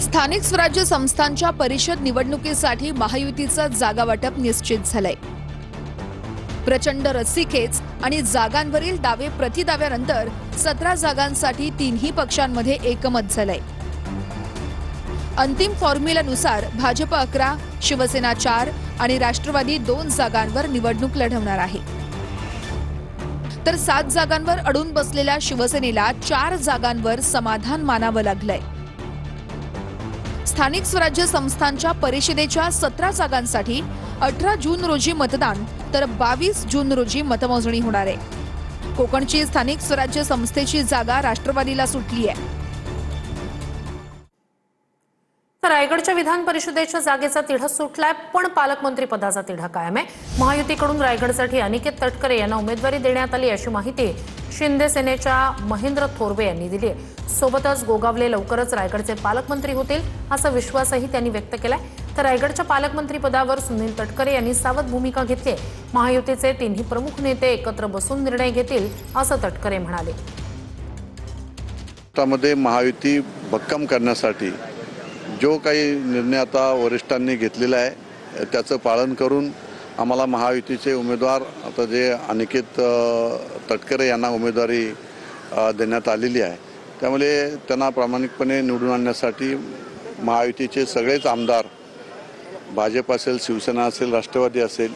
स्थानिक स्वराज्य संस्थांच्या परिषद निवडणुकीसाठी महायुतीचं जागा वाटप निश्चित झालंय। प्रचंड रस्सीखेच आणि जागांवरील दावे प्रतिदाव्यानंतर 17 जागांसाठी तिन्ही पक्षांमध्ये एकमत झालंय। अंतिम फॉर्म्युल्यानुसार भाजप 11, शिवसेना 4 आणि राष्ट्रवादी 2 जागांवर निवडणूक लढवणार आहे, तर 7 जागांवर अडून बसलेल्या शिवसेनेला 4 जागांवर समाधान मानावं लागलंय। स्थानिक स्वराज्य संस्थांच्या परिषदेच्या 17 जागांसाठी 18 जून रोजी मतदान तर 22 जून रोजी मतमोजणी होणार आहे। कोकणची स्थानिक स्वराज्य संस्थेची जागा राष्ट्रवादीला सुटली आहे। तर रायगडच्या विधान परिषदेच्या जागेचा तिढा सुटलाय, पण पालकमंत्री पदाचा तिढा कायम आहे। महायुतीकडून रायगडसाठी अनिकेत तटकरे यांना उमेदवारी देण्यात आली अशी माहिती शिंदे सेनेच्या महेंद्र थोरवे यांनी दिली आहे। सोबतच गोगावले लवकरच रायगडचे पालकमंत्री होतील असा विश्वासही त्यांनी व्यक्त केलाय। तर रायगडच्या पालकमंत्री पदावर सुनील तटकरे यांनी सावध भूमिका घेतली आहे। महायुतीचे तिन्ही प्रमुख नेते एकत्र बसून निर्णय घेतील असं तटकरे म्हणाले। त्यामध्ये महायुती भक्कम करण्यासाठी जो काही निर्णय आता वरिष्ठांनी घेतलेला आहे त्याचं पालन करून आम्हाला महायुतीचे उमेदवार आता जे अनिकेत तटकरे यांना उमेदवारी देण्यात आलेली आहे, त्यामुळे त्यांना प्रामाणिकपणे निवडून आणण्यासाठी महायुतीचे सगळेच आमदार, भाजप असेल, शिवसेना असेल, राष्ट्रवादी असेल,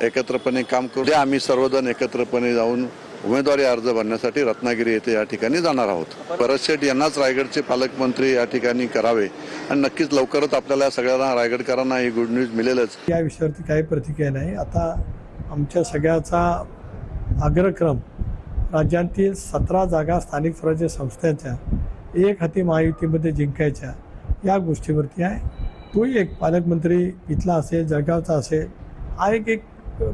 एकत्रपणे काम करू। आम्ही सर्वजण एकत्रपणे जाऊन उमेदवारी अर्ज भरण्यासाठी रत्नागिरी येथे या ठिकाणी जाणार आहोत। भरत शेठ यांनाच रायगडचे पालकमंत्री या ठिकाणी करावे आणि नक्कीच लवकरच आपल्याला सगळ्यांना रायगडकरांना ही गुड न्यूज मिळेलच। या विषयावरती काही प्रतिक्रिया नाही। आता आमच्या सगळ्याचा अग्रक्रम राज्यातील 17 जागा स्थानिक स्वराज्य संस्थांच्या एक हाती महायुतीमध्ये जिंकायच्या या गोष्टीवरती आहे। तोही एक पालकमंत्री इथला असेल, जळगावचा असेल, हा एक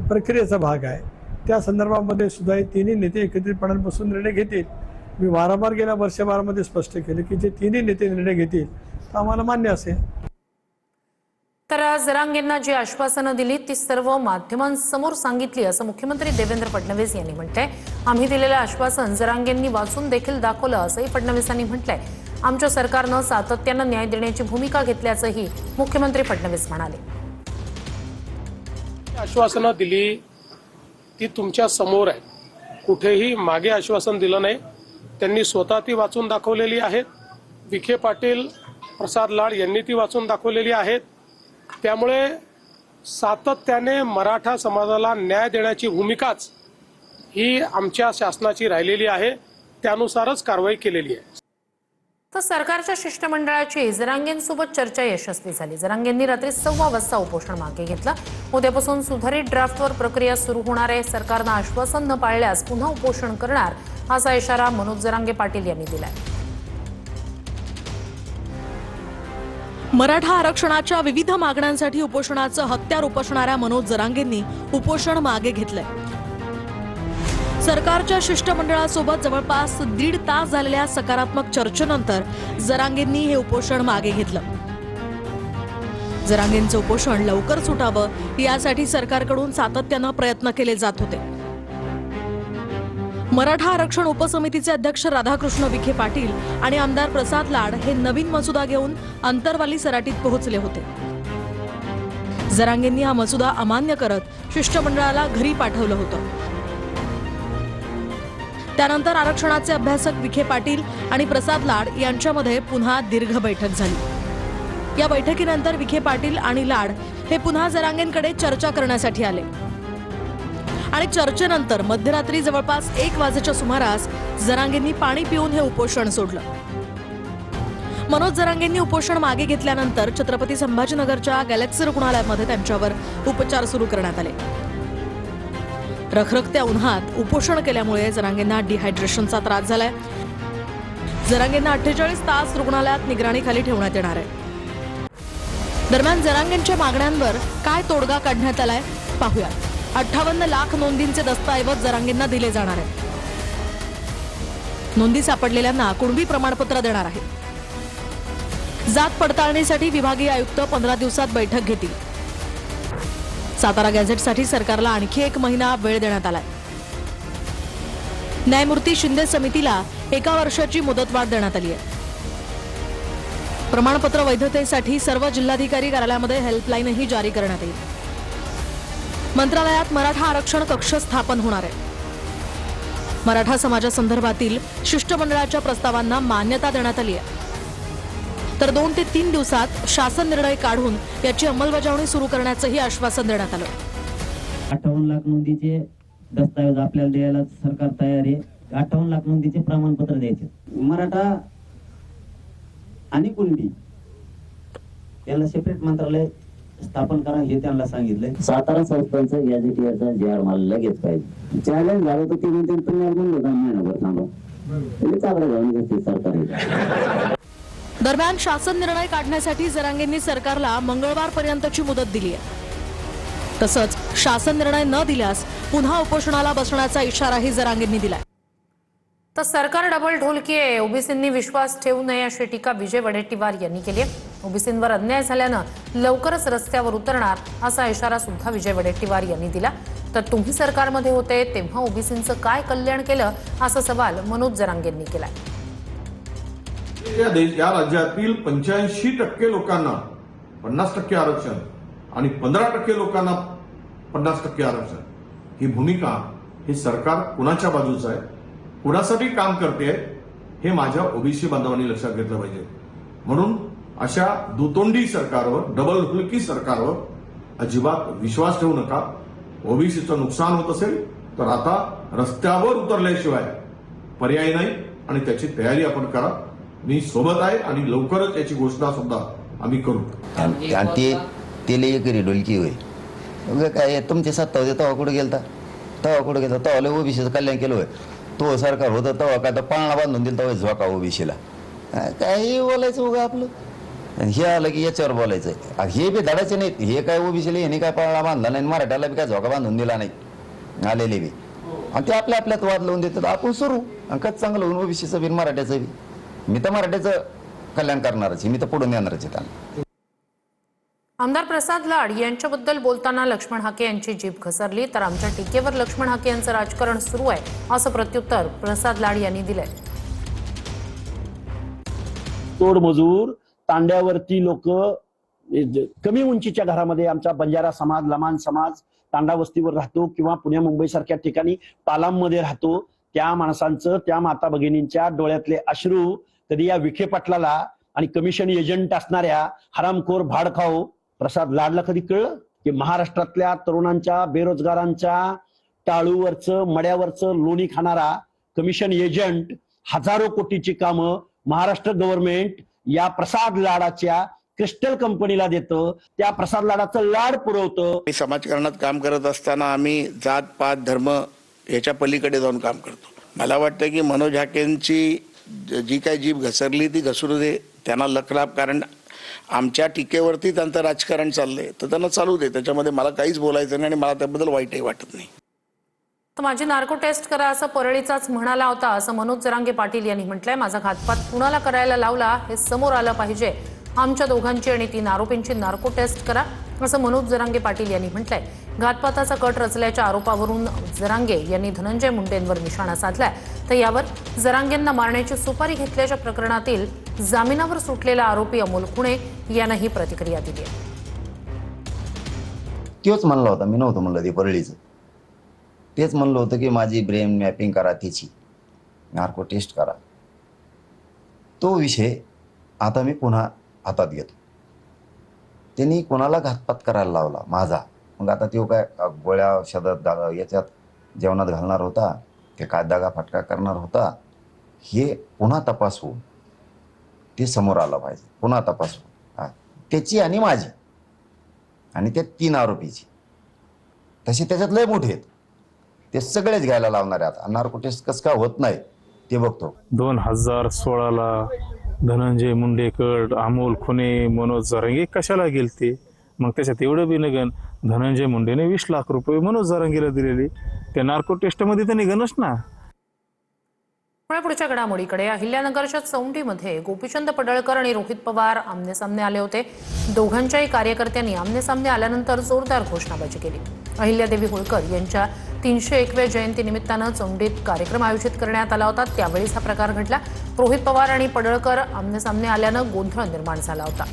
प्रक्रियेचा भाग आहे। त्या संदर्भामध्ये सुद्धा तिन्ही नेते एकत्रितपणे बसून निर्णय घेतील। मी वारंवार गेल्या वर्षभरामध्ये स्पष्ट केले की जे तिन्ही नेते निर्णय घेतील तर आम्हाला मान्य असेल। तर जरांगेंना जी आश्वासनं दिली ती सर्व माध्यमांसमोर सांगितली असं मुख्यमंत्री देवेंद्र फडणवीस यांनी म्हटलंय। आम्ही दिलेलं आश्वासन जरांगेंनी वाचून देखील दाखवलं असंही फडणवीसांनी म्हटलंय। आमच्या सरकारनं सातत्यानं न्याय देण्याची भूमिका घेतल्याचंही मुख्यमंत्री फडणवीस म्हणाले। आश्वासनं दिली ती तुमच्या समोर आहे, कुठेही मागे आश्वासन दिलं नाही। त्यांनी स्वतः ती वाचून दाखवलेली आहेत। विखे पाटील, प्रसाद लाड यांनी ती वाचून दाखवलेली आहेत। त्यामुळे सातत्याने मराठा समाजाला न्याय देण्याची भूमिकाच ही आमच्या शासनाची राहिलेली आहे, त्यानुसारच कारवाई केलेली आहे। तर सरकारच्या शिष्टमंडळाची जरांगेंसोबत चर्चा यशस्वी झाली। जरांगेंनी रात्री 1:15 वाजता उपोषण मागे घेतलं। उद्यापासून सुधारित ड्राफ्टवर प्रक्रिया सुरू होणार आहे। सरकारनं आश्वासन न पाळल्यास पुन्हा उपोषण करणार असा इशारा मनोज जरांगे पाटील यांनी दिलाय। मराठा आरक्षणाच्या विविध मागण्यांसाठी उपोषणाचं हत्यार उपसणाऱ्या मनोज जरांगेंनी उपोषण मागे घेतलंय। सरकारच्या शिष्टमंडळासोबत जवळपास 1.5 तास झालेल्या सकारात्मक चर्चेनंतर जरांगेंनी हे उपोषण मागे घेतलं। जरांगेंचं उपोषण लवकर सुटावं यासाठी सरकारकडून सातत्यानं प्रयत्न केले जात होते। मराठा आरक्षण उपसमितीचे अध्यक्ष राधाकृष्ण विखे पाटील आणि आमदार प्रसाद लाड हे नवीन मसुदा घेऊन अंतरवाली सराटीत पोहोचले होते। जरांगेंनी हा मसुदा अमान्य करत शिष्टमंडळाला घरी पाठवलं होतं। त्यानंतर आरक्षणाचे अभ्यासक विखे पाटील आणि प्रसाद लाड यांच्यामध्ये पुन्हा दीर्घ बैठक झाली। या बैठकीनंतर विखे पाटील आणि लाड हे पुन्हा जरांगेंकडे चर्चा करण्यासाठी आले आणि चर्चेनंतर मध्यरात्री जवळपास 1 वाजेच्या सुमारास जरांगेंनी पाणी पिऊन हे उपोषण सोडलं। मनोज जरांगेंनी उपोषण मागे घेतल्यानंतर छत्रपती संभाजीनगरच्या गॅलेक्सी रुग्णालयामध्ये त्यांच्यावर उपचार सुरू करण्यात आले। रखरखत्या उन्हात उपोषण केल्यामुळे जरांगेंना डिहायड्रेशनचा त्रास झालाय। जरांगेंना 48 तास रुग्णालयात निगराणीखाली ठेवण्यात येणार आहे। दरम्यान जरांगेंच्या मागण्यांवर काय तोडगा काढण्यात आलाय पाहूया। 58 लाख नोंदींचे दस्तऐवज जरांगेंना दिले जाणार आहेत। नोंदी सापडलेल्यांना कुणबी प्रमाणपत्र देणार आहे। जात पडताळणीसाठी विभागीय आयुक्त 15 दिवसात बैठक घेतील। सातारा गॅझेटसाठी सरकारला आणखी 1 महिना वेळ देण्यात आलाय। न्यायमूर्ती शिंदे समितीला 1 वर्षाची मुदतवाढ देण्यात आली आहे। प्रमाणपत्र वैधतेसाठी सर्व जिल्हाधिकारी कार्यालयामध्ये हेल्पलाईनही जारी करण्यात येईल. मंत्रालयात मराठा आरक्षण कक्ष स्थापन होणार आहे. मराठा समाजासंदर्भातील शिष्टमंडळाच्या प्रस्तावांना मान्यता देण्यात आली आहे. तर 2 ते 3 दिवसात शासन निर्णय काढून याची अंमलबजावणी सुरू करण्याचंही आश्वासन देण्यात आलं. 58 लाख नोंदीचे दस्तावेज आपल्याला द्यायला सरकार तयार आहे. 58 लाख नोंदीचे प्रमाणपत्र द्यायचे. मराठा आणि कुणबी याला सेपरेट मंत्रालय स्थापन करा हे त्यांना सांगितलंय. सातारा संस्थांचं गॅझेटियरचा JR मला लगेच पाहिजे. चॅलेंज झालं तर ते म्हणते तुम्ही म्हणलं का महिनाभर थांबा. म्हणजे चांगलं जाऊन घेते सरकार. दरम्यान शासन निर्णय काढण्यासाठी जरांगेंनी सरकारला मंगळवारपर्यंतची मुदत दिली आहे. तसंच शासन निर्णय न दिल्यास पुन्हा उपोषणाला बसण्याचा इशाराही जरांगेंनी दिलाय. तर सरकार डबल ढोलकी आहे, ओबीसींनी विश्वास ठेवू नये अशी टीका विजय वडेट्टीवार यांनी केली आहे. ओबीसींवर अन्याय झाल्यानं लवकरच रस्त्यावर उतरणार असा इशारा सुद्धा विजय वडेट्टीवार यांनी दिला. तर तुम्ही सरकारमध्ये होते तेव्हा ओबीसींचं काय कल्याण केलं असा सवाल मनोज जरांगेंनी केलाय. या राज्यातील 85% लोकांना 50% आरक्षण आणि 15% लोकांना 50% आरक्षण ही भूमिका हे सरकार कुणाच्या बाजूचं आहे, कुणासाठी काम करते हे माझ्या ओबीसी बांधवांनी लक्षात घेतलं पाहिजे. म्हणून अशा दुतोंडी सरकारवर, डबल हुलकी सरकारवर अजिबात विश्वास ठेवू नका. ओबीसीचं नुकसान होत असेल तर आता रस्त्यावर उतरल्याशिवाय पर्याय नाही आणि त्याची तयारी आपण करा. मी सोबत आहे आणि लवकरच याची घोषणा सुद्धा आम्ही करू. आणि ते लई करी डोलकी होय. काय तुमच्या सत्ता होते तेव्हा कुठे गेलता, तेव्हा ओबीसीचं कल्याण केलं होय. तो सरकार होतं तेव्हा काय तर पाळणा बांधून दिला तेव्हा झोका ओबीसीला. काही बोलायचं उगा आपलं. हे आलं की याच्यावर बोलायचं. हे बी धडाचे नाहीत. हे काय ओबीसीला यांनी काय पाळणा बांधला नाही, मराठ्याला बी काय झोका बांधून दिला नाही आलेले बी. आणि ते आपल्यात वाद लावून देतात. आपण सुरू कच चांगलं होऊन ओबीसीचं बी मराठ्याचं बी. मी तर मराठ्याचं कल्याण करणारच, मी तर पुढून येणारच आहे. आमदार प्रसाद लाड यांच्याबद्दल बोलताना लक्ष्मण हाके यांची जीभ घसरली. तर आमच्या टीकेवर लक्ष्मण हाके यांचं राजकारण सुरू आहे असं प्रत्युत्तर प्रसाद लाड यांनी दिलंय. तोडमजूर तांड्यावरती लोक, कमी उंचीच्या घरामध्ये आमचा बंजारा समाज, लमाण समाज तांडा वस्तीवर राहतो किंवा पुणे मुंबई सारख्या ठिकाणी पालाममध्ये राहतो. त्या माणसांचं, त्या माता भगिनींच्या डोळ्यातले अश्रू कधी या विखे पाटलाला आणि कमिशन एजंट असणाऱ्या हरामखोर भाडखाओ प्रसाद लाडला कधी कळलं की महाराष्ट्रातल्या तरुणांच्या, बेरोजगारांच्या टाळूवरचं, मड्यावरचं लोणी खाणारा कमिशन एजंट हजारो कोटीची कामं महाराष्ट्र गव्हर्नमेंट या प्रसाद लाडाच्या क्रिस्टल कंपनीला देतं. त्या प्रसाद लाडाचं लाड पुरवतं. समाजकारणात काम करत असताना आम्ही जात पात धर्म याच्या पलीकडे जाऊन काम करतो. मला वाटतं की मनोज हाकेंची जी काही जीभ घसरली ती घसरू दे, त्यांना लकलाभ. कारण आमच्या टीकेवरती त्यांचं राजकारण चाललंय तर त्यांना चालू दे. त्याच्यामध्ये मला काहीच बोलायचं नाही आणि मला त्याबद्दल वाईटही वाटत नाही. तर माझी नार्को टेस्ट करा असं परळीचाच म्हणाला होता असं मनोज जरांगे पाटील यांनी म्हटलंय. माझा घातपात कुणाला करायला लावला हे समोर आलं पाहिजे. आमच्या दोघांची आणि 3 आरोपींची नार्को टेस्ट करा असं मनोज जरांगे पाटील यांनी म्हटलंय. घातपाताचा कट रचल्याच्या आरोपावरून जरांगे यांनी धनंजय मुंडेंवर निशाणा साधलाय. तर यावर जरांगेंना मारण्याची सुपारी घेतल्याच्या प्रकरणातील जामिनावर सुटलेला आरोपी अमोल खुणे यानं ही प्रतिक्रिया दिली आहे. तोच म्हणला होता, मी नव्हतं म्हणलं ते परळीचं. तेच म्हणलं होतं की माझी ब्रेन मॅपिंग करा, त्याची नार्को टेस्ट करा. तो विषय आता मी पुन्हा हातात घेतो. त्यांनी कोणाला घातपात करायला लावला माझा, मग आता तो काय गोळ्या औषधात याच्यात जेवणात घालणार होता, ते काय दगा फटका करणार होता, हे पुन्हा तपास होऊन ते समोर आलं पाहिजे. पुन्हा तपास होऊन त्याची आणि माझी आणि त्या 3 आरोपीची, तसे त्याच्यात लय मोठे आहेत, ते सगळेच घ्यायला लावणार आहेत. आता नार्को टेस्ट कसं काय होत नाही ते बघतो. 2016ला धनंजय मुंडेकड, अमोल खुणे, मनोज जरांगे कशाला गेलते? मग त्याच्यात एवढं बी निघन, धनंजय मुंडेने 20 लाख रुपये मनोज जरांगेला दिलेले, त्या नार्को टेस्टमध्ये तर निघनच ना. पुढच्या घडामोडीकडे अहिल्यानगरच्या चौंडीमध्ये गोपीचंद पडळकर आणि रोहित पवार आमनेसामने आले होते. दोघांच्याही कार्यकर्त्यांनी आमनेसामने आल्यानंतर जोरदार घोषणाबाजी केली. अहिल्यादेवी होळकर यांच्या 301व्या जयंतीनिमित्तानं चौंडीत कार्यक्रम आयोजित करण्यात आला होता. त्यावेळीच हा प्रकार घडला. रोहित पवार आणि पडळकर आमनेसामने आल्यानं गोंधळ निर्माण झाला होता.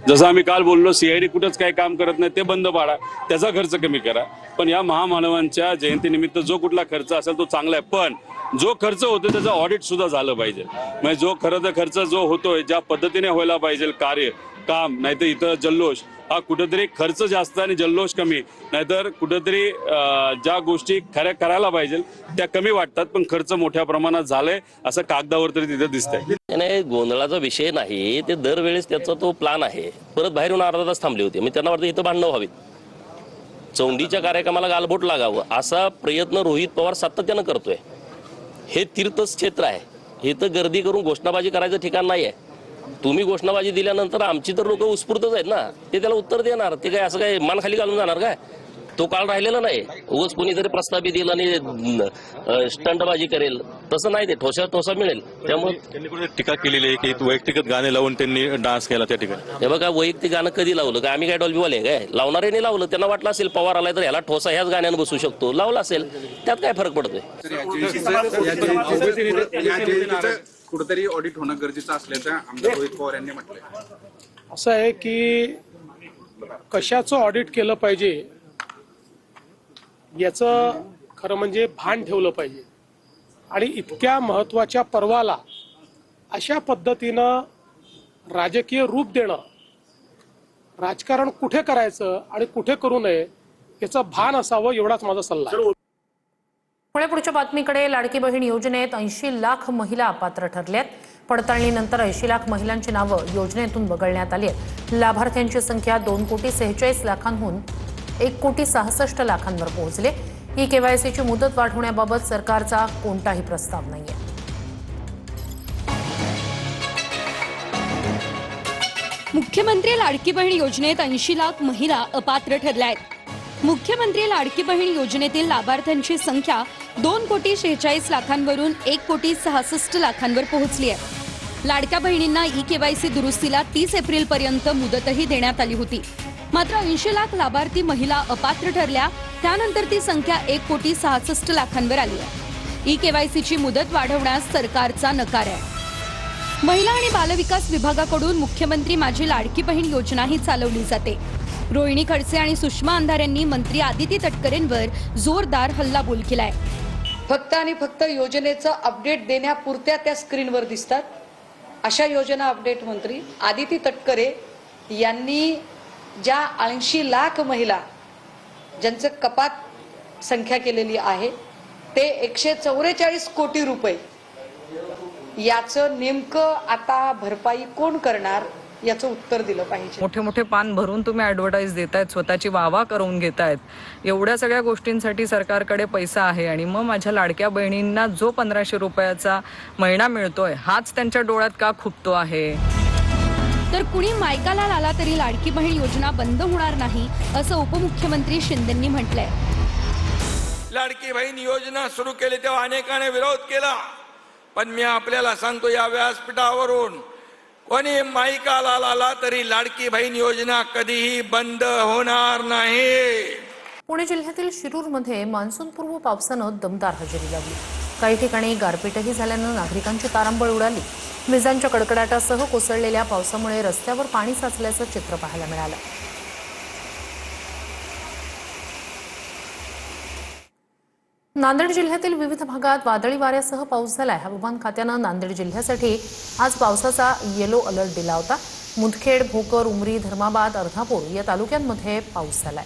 जसं आम्ही काल बोललो, सीआयडी कुठंच काही काम करत नाही, ते बंद पाडा, त्याचा खर्च कमी करा. पण या महामानवांच्या जयंतीनिमित्त जो कुठला खर्च असेल तो चांगला आहे, पण जो खर्च होतो त्याचं ऑडिट सुद्धा झालं पाहिजे. म्हणजे जो खर्च जो होतोय ज्या पद्धतीने व्हायला पाहिजे कार्य काम, नाहीतर इथं जल्लोष हा कुठेतरी खर्च जास्त आणि जल्लोष कमी, नाहीतर कुठेतरी ज्या गोष्टी खऱ्या करायला पाहिजे त्या कमी वाटतात पण खर्च मोठ्या प्रमाणात झालाय असं कागदावर तरी तिथे दिसतंय. नाही, गोंधळाचा विषय नाही, ते दरवेळेस त्याचा तो प्लान आहे. परत बाहेरून अर्धा तास थांबले होते. मी त्यांना वाटतं इथं भांडणं व्हावीत, चौंडीच्या कार्यक्रमाला गालबोट लागावं असा प्रयत्न रोहित पवार सातत्यानं करतोय. हे तीर्थक्षेत्र आहे, हे तर गर्दी करून घोषणाबाजी करायचं ठिकाण नाही आहे. तुम्ही घोषणाबाजी दिल्यानंतर आमची तर लोक उत्स्फूर्तच आहेत ना, ते त्याला उत्तर देणार. ते काय असं काय मान खाली घालून जाणार काय? तो काळ राहिलेला नाही. उगाच कोणीतरी प्रस्तावित दिला आणि स्टंटबाजी करेल तसं नाही, ते ठोसा मिळेल. त्यामुळे त्यांनी टीका केलेली आहे की वैयक्तिक गाणे लावून त्यांनी डान्स केला त्या ठिकाणी. हे बघा, वैयक्तिक गाणं कधी लावलं का? आम्ही काय डॉल्बीवाले काय? लावणाऱ्याने लावलं, त्यांना वाटलं असेल पवार आलाय तर ह्याला ठोसा ह्याच गाण्यानं बसू शकतो, लावला असेल, त्यात काय फरक पडतोय? कुठेतरी ऑडिट होणं गरजेचं असल्याचं आमदार रोहित पवार यांनी म्हटलंय. असं आहे की कशाचं ऑडिट केलं पाहिजे याचं खरं म्हणजे भान ठेवलं पाहिजे. आणि इतक्या महत्त्वाच्या पर्वाला अशा पद्धतीनं राजकीय रूप देणं, राजकारण कुठे करायचं आणि कुठे करू नये याचं भान असावं, एवढाच माझा सल्ला आहे. पुढच्या बातमीकडे. लाडकी बहीण योजनेत 80 लाख महिला अपात्र ठरल्यात. पडताळणीनंतर 80 लाख महिलांची नावं योजनेतून वगळण्यात आली आहेत. लाभार्थ्यांची संख्या 2,46,00,000हून 1,66,00,000 पोहोचले. ई-केवायसीची मुदत वाढवण्याबाबत सरकारचा कोणताही प्रस्ताव नाहीये. मुख्यमंत्री लाडकी बहीण योजनेत 80 लाख महिला अपात्र ठरल्या आहेत. मुख्यमंत्री लाडकी बहीण योजनेतील लाभार्थ्यांची संख्या 2,46,00,000वरून 1,66,00,000वर पोहोचली आहे. लाडक्या बहिणींना ई-केवायसी दुरुस्तीला 30 एप्रिलपर्यंत मुदतही देण्यात आली होती. मात्र 80 लाख लाभार्थी महिला अपात्र ठरल्या. त्यानंतर ती संख्या 1,66,00,000वर आली आहे. ई-केवायसीची मुदत वाढवण्यास सरकारचा नकार आहे. महिला आणि बालविकास विभागाकडून मुख्यमंत्री माझी लाडकी बहीण योजनाही चालवली जाते. रोहिणी खडसे आणि सुषमा अंधारे यांनी मंत्री आदिती तटकरेंवर जोरदार हल्लाबोल केलाय. फक्त आणि फक्त योजनेचं अपडेट देण्यापुरत्या त्या स्क्रीनवर दिसतात. अशा योजना अपडेट मंत्री आदिती तटकरे यांनी ज्या 80 लाख महिला ज्यांचं कपात संख्या केलेली आहे ते 144 कोटी रुपये, याचं नेमकं आता भरपाई कोण करणार याचं उत्तर दिलं पाहिजे. मोठे मोठे पान भरून तुम्ही ऍडव्हर्टाईज देतायत, स्वतःची वाहवा करून घेतायत. एवढ्या सगळ्या गोष्टींसाठी सरकारकडे पैसा आहे आणि मग माझ्या लाडक्या बहिणींना जो 1,500 रुपयाचा महिना मिळतोय हाच त्यांच्या डोळ्यात का खुपतो आहे? तर कुणी मायकाला आला तरी लाडकी बहीण योजना बंद होणार नाही असं उपमुख्यमंत्री शिंदेंनी म्हटलंय. लाडकी बहीण योजना सुरू केली तेव्हा अनेकांनी विरोध केला, पण मी आपल्याला सांगतो या व्यासपीठावरून, कोणी माईकाला आला तरी लाडकी बहीण योजना कधीही बंद होणार नाही. पुणे जिल्ह्यातील शिरूरमध्ये मान्सूनपूर्व पावसानं दमदार हजेरी लावली. काही ठिकाणी गारपीटही झाल्यानं नागरिकांची तारांबळ उडाली. विजांच्या कडकडाटासह कोसळलेल्या पावसामुळे रस्त्यावर पाणी साचल्याचं चित्र पाहायला मिळालं. नांदेड जिल्ह्यातील विविध भागात वादळी वाऱ्यासह पाऊस झालाय. हवामान खात्यानं नांदेड जिल्ह्यासाठी आज पावसाचा येलो अलर्ट दिला होता. मुदखेड, भोकर, उमरी, धर्माबाद, अर्धापूर या तालुक्यांमध्ये पाऊस झालाय.